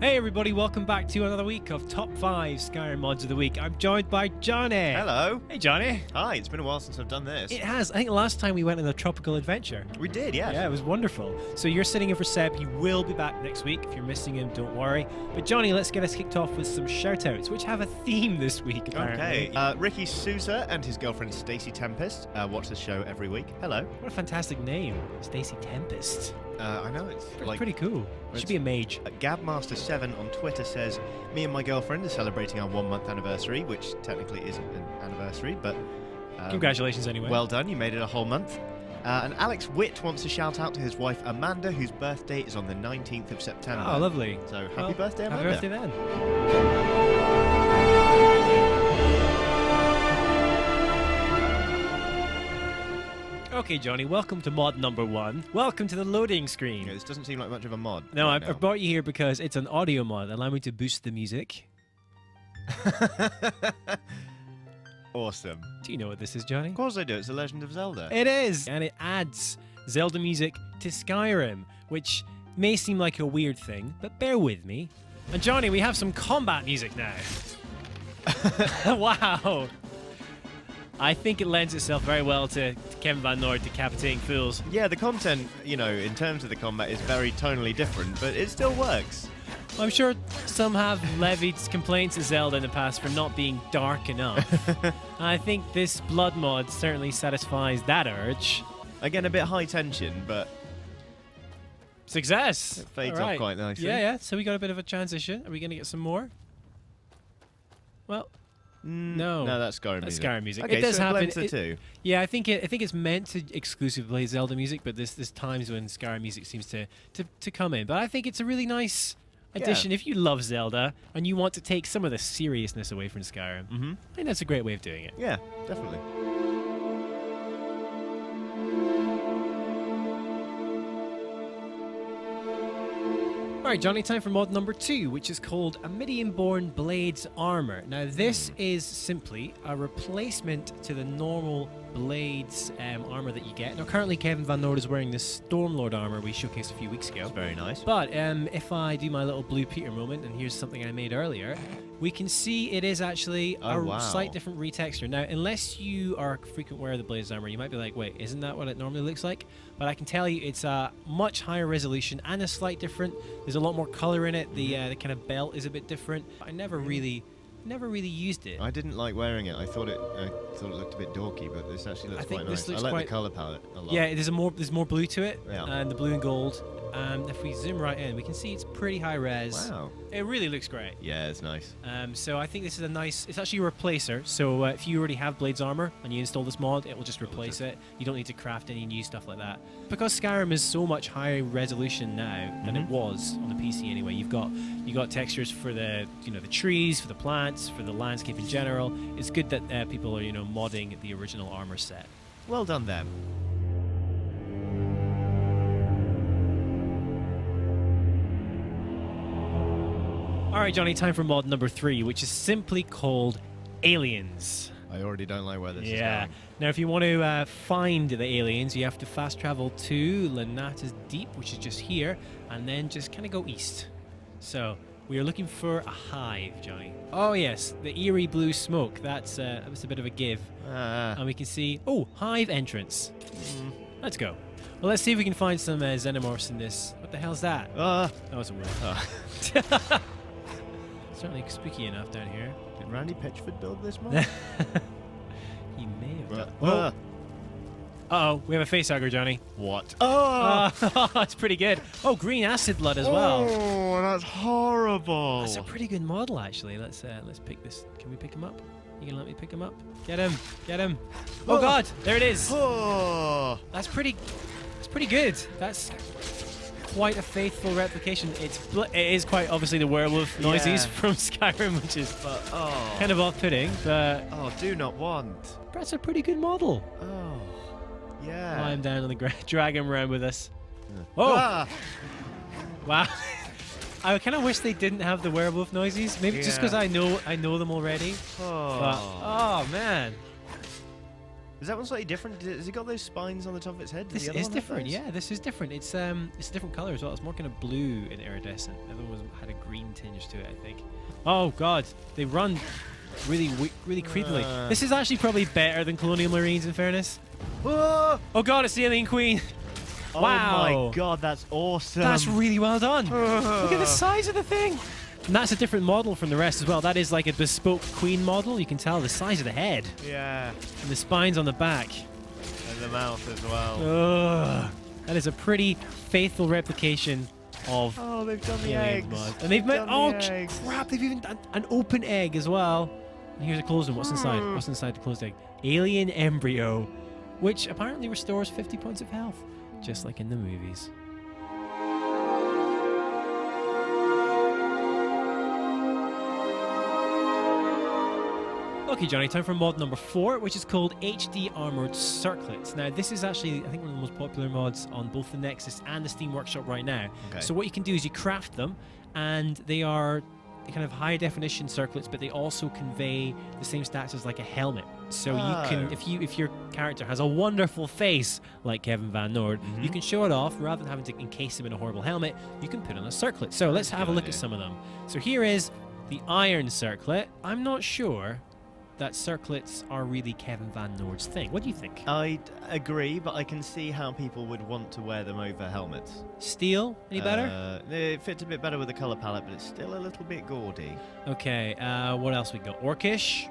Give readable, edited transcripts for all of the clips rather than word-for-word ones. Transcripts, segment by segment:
Hey everybody, welcome back to another week of Top 5 Skyrim Mods of the Week. I'm joined by Johnny. Hello. Hey Johnny. Hi, it's been a while since I've done this. It has. I think last time we went on a tropical adventure. We did, yes. Yeah, it was wonderful. So you're sitting in for Seb. He will be back next week. If you're missing him, don't worry. But Johnny, let's get us kicked off with some shout-outs, which have a theme this week, apparently. Okay. Ricky Sousa and his girlfriend Stacey Tempest watch the show every week. Hello. What a fantastic name. Stacey Tempest. I know, it's pretty cool. Should be a mage. Gabmaster7 on Twitter says, me and my girlfriend are celebrating our 1 month anniversary, which technically isn't an anniversary, but... Congratulations anyway. Well done, you made it a whole month. And Alex Witt wants to shout out to his wife Amanda, whose birthday is on the 19th of September. Oh, lovely. So happy birthday, Amanda. Happy birthday then. Okay, Johnny, welcome to mod number 1. Welcome to the loading screen. Yeah, this doesn't seem like much of a mod. No, right I brought you here because it's an audio mod. Allow me to boost the music. Awesome. Do you know what this is, Johnny? Of course I do. It's The Legend of Zelda. It is! And it adds Zelda music to Skyrim, which may seem like a weird thing, but bear with me. And Johnny, we have some combat music now. Wow. I think it lends itself very well to Kevin Van Noord decapitating fools. Yeah, the content, you know, in terms of the combat is very tonally different, but it still works. I'm sure some have levied complaints at Zelda in the past for not being dark enough. I think this blood mod certainly satisfies that urge. Again, a bit high tension, but... Success! It fades off quite nicely. Yeah. So we got a bit of a transition. Are we going to get some more? Well... No, that's Skyrim music. That's Skyrim music. Okay, it does so happen. Blends the two. Yeah, I think it's meant to exclusively play Zelda music, but there's times when Skyrim music seems to come in. But I think it's a really nice addition. If you love Zelda and you want to take some of the seriousness away from Skyrim, I think that's a great way of doing it. Yeah, definitely. Alright, Johnny, time for mod number 2, which is called A Midian-Born Blades Armor. Now, this is simply a replacement to the normal Blades armor that you get. Now, currently, Kevin Van Noord is wearing this Stormlord armor we showcased a few weeks ago. That's very nice. But if I do my little Blue Peter moment, and here's something I made earlier, we can see it is actually a slight different retexture. Now, unless you are a frequent wearer of the Blades armor, you might be like, wait, isn't that what it normally looks like? But I can tell you it's a much higher resolution and a slight different. There's a lot more color in it. The kind of belt is a bit different. I never really used it. I didn't like wearing it. I thought it looked a bit dorky, but this actually looks quite nice. I like the color palette a lot. Yeah, there's more blue to it, yeah. And the blue and gold. If we zoom right in, we can see it's pretty high res. Wow. It really looks great. Yeah, it's nice. So I think this is it's actually a replacer. So if you already have Blades armor and you install this mod, it will just replace it. You don't need to craft any new stuff like that. Because Skyrim is so much higher resolution now than it was on the PC anyway. You've got textures for the the trees, for the plants, for the landscape in general. It's good that people are modding the original armor set. Well done, them. Alright, Johnny, time for mod number 3, which is simply called Aliens. I already don't like where this is going. Now, if you want to find the aliens, you have to fast travel to Lanata's Deep, which is just here, and then just kind of go east. So, we are looking for a hive, Johnny. Oh, yes, the eerie blue smoke. That's a bit of a give. And we can see... Oh, hive entrance. Let's go. Well, let's see if we can find some xenomorphs in this. What the hell's that? That was a word. Certainly spooky enough down here. Did Randy Pitchford build this mod? He may have done. Uh-oh, we have a facehugger, Johnny. What? Oh, that's pretty good. Oh, green acid blood as well. Oh, that's horrible. That's a pretty good model, actually. Let's pick this. Can we pick him up? You can let me pick him up? Get him. Get him. Oh, God. There it is. Oh. That's pretty good. That's quite a faithful replication. It is quite obviously the werewolf noises from Skyrim, which is kind of off-putting, but... Oh, do not want. That's a pretty good model. Oh, yeah. Climb down on the ground, drag him around with us. Oh! Wow. I kind of wish they didn't have the werewolf noises. Maybe just because I know them already. Oh. But, oh, man. Is that one slightly different? Has it got those spines on the top of its head? Does This the other is one have different. those? Yeah, this is different. It's a different color as well. It's more kind of blue and iridescent. The other one had a green tinge to it, I think. Oh God, they run really creepily. This is actually probably better than Colonial Marines, in fairness. Oh, Oh God, it's the Alien Queen. Wow. Oh my God, that's awesome. That's really well done. Look at the size of the thing. And that's a different model from the rest as well. That is like a bespoke Queen model. You can tell the size of the head Yeah, and the spines on the back. and the mouth as well. Ugh. That is a pretty faithful replication of Oh, they've done the Aliens eggs. mod. And they've made, done the oh eggs. crap, they've even done an open egg as well. And here's a closed one. What's inside? What's inside the closed egg? Alien embryo, which apparently restores 50 points of health, just like in the movies. Okay, Johnny, time for mod number 4, which is called HD Armored Circlets. Now, this is actually, I think, one of the most popular mods on both the Nexus and the Steam Workshop right now. Okay. So what you can do is you craft them, and they are kind of high definition circlets, but they also convey the same stats as like a helmet. So you can, if your character has a wonderful face like Kevin Van Nord, you can show it off rather than having to encase him in a horrible helmet. You can put on a circlet. So let's have a look at some of them. So here is the Iron Circlet. I'm not sure that circlets are really Kevin Van Nord's thing. What do you think? I'd agree, but I can see how people would want to wear them over helmets. Steel? Any better? It fits a bit better with the colour palette, but it's still a little bit gaudy. Okay, what else we got? Orcish.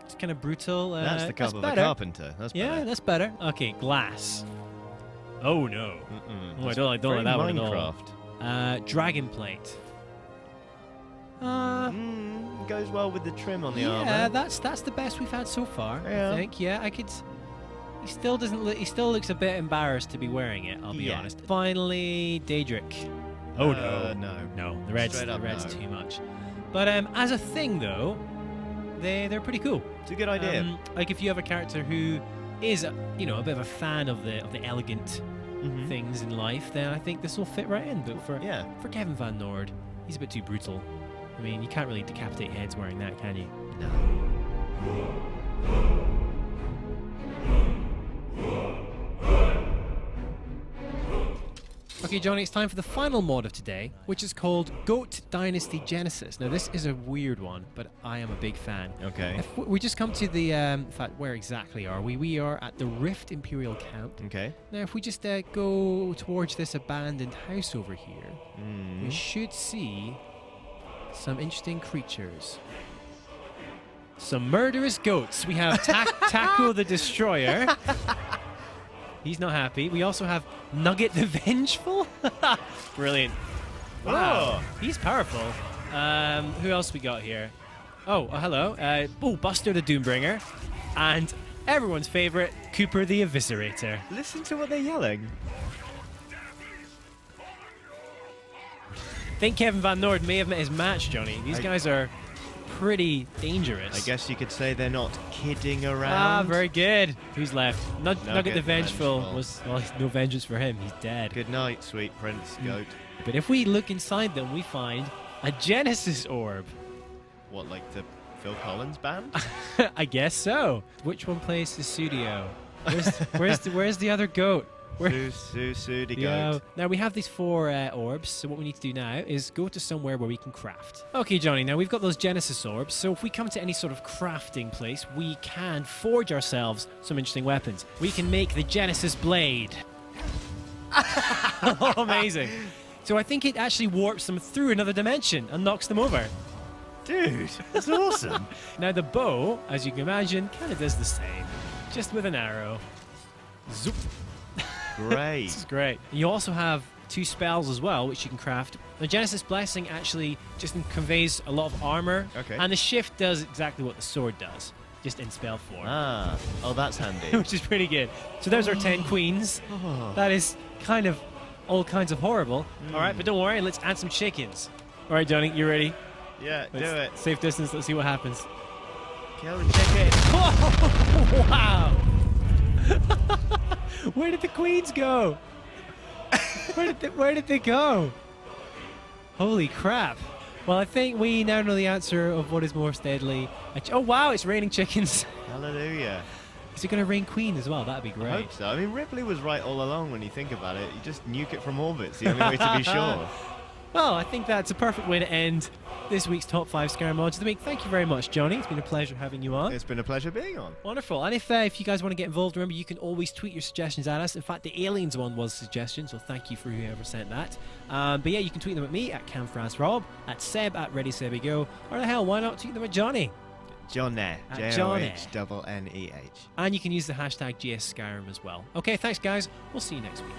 It's kind of brutal. That's the cup of a better. carpenter. That's Yeah, better. that's better. Okay, glass. Oh no. Oh, I don't like Very that one at all. Minecraft. Dragon plate. Goes well with the trim on the Yeah, armor. that's the best we've had so far. Yeah. I think. Yeah, I could. He still doesn't. He still looks a bit embarrassed to be wearing it. I'll be Yeah. honest. Finally, Daedric. Oh no, no. the red's Straight up no. too much. But as a thing though, they're pretty cool. It's a good idea. Like if you have a character who is a bit of a fan of the elegant things in life, then I think this will fit right in. But for Kevin Van Nord, he's a bit too brutal. I mean, you can't really decapitate heads wearing that, can you? No. Okay, Johnny, it's time for the final mod of today, which is called Goat Dynasty Genesis. Now, this is a weird one, but I am a big fan. Okay. If we just come to the, in fact, where exactly are we? We are at the Rift Imperial Camp. Okay. Now, if we just go towards this abandoned house over here, we should see some interesting creatures. Some murderous goats. We have Taco the Destroyer. He's not happy. We also have Nugget the Vengeful. Brilliant. Wow. He's powerful. Who else we got here? Oh, hello. Buster the Doombringer. And everyone's favorite, Cooper the Eviscerator. Listen to what they're yelling. I think Kevin Van Nord may have met his match, Johnny. These guys are pretty dangerous. I guess you could say they're not kidding around. Very good. Who's left? Nugget the the Vengeful Vengeful. was, well, no vengeance for him. He's dead. Good night, sweet Prince Goat. But if we look inside them, we find a Genesis orb. What, like the Phil Collins band? I guess so. Which one plays the studio? Where's the other goat? Sudi Yeah. Goat. Now we have these 4 orbs, so what we need to do now is go to somewhere where we can craft. Okay, Johnny, now we've got those Genesis orbs, so if we come to any sort of crafting place, we can forge ourselves some interesting weapons. We can make the Genesis blade. Amazing. So I think it actually warps them through another dimension and knocks them over. Dude, that's awesome. Now the bow, as you can imagine, kind of does the same, just with an arrow. Zoop. Great. This is great. You also have 2 spells as well, which you can craft. The Genesis Blessing actually just conveys a lot of armor, and the Shift does exactly what the sword does, just in spell form. Oh, that's handy. Which is pretty good. So there's our 10 queens. That is kind of all kinds of horrible. All right, but don't worry, let's add some chickens. All right, Johnny, you ready? Yeah, do it. Safe distance, let's see what happens. Kill the chicken. Oh, wow! Where did the queens go? Where did they go? Holy crap. Well, I think we now know the answer of what is most deadly. Oh, wow, it's raining chickens. Hallelujah. Is it going to rain Queen as well? That'd be I great. hope so. I mean, Ripley was right all along when you think about it. You just nuke it from orbit. It's the only way to be sure. Well, I think that's a perfect way to end this week's Top 5 Skyrim Mods of the Week. Thank you very much, Johnny. It's been a pleasure having you on. It's been a pleasure being on. Wonderful. And if you guys want to get involved, remember you can always tweet your suggestions at us. In fact, the aliens one was a suggestion, so thank you for whoever sent that. But yeah, you can tweet them at me at CamFranceRob, at Seb at ReadySebiGo, or the hell, why not tweet them at Johnny? Johnny. Johneh. And you can use the hashtag GSSkyrim as well. Okay, thanks guys. We'll see you next week.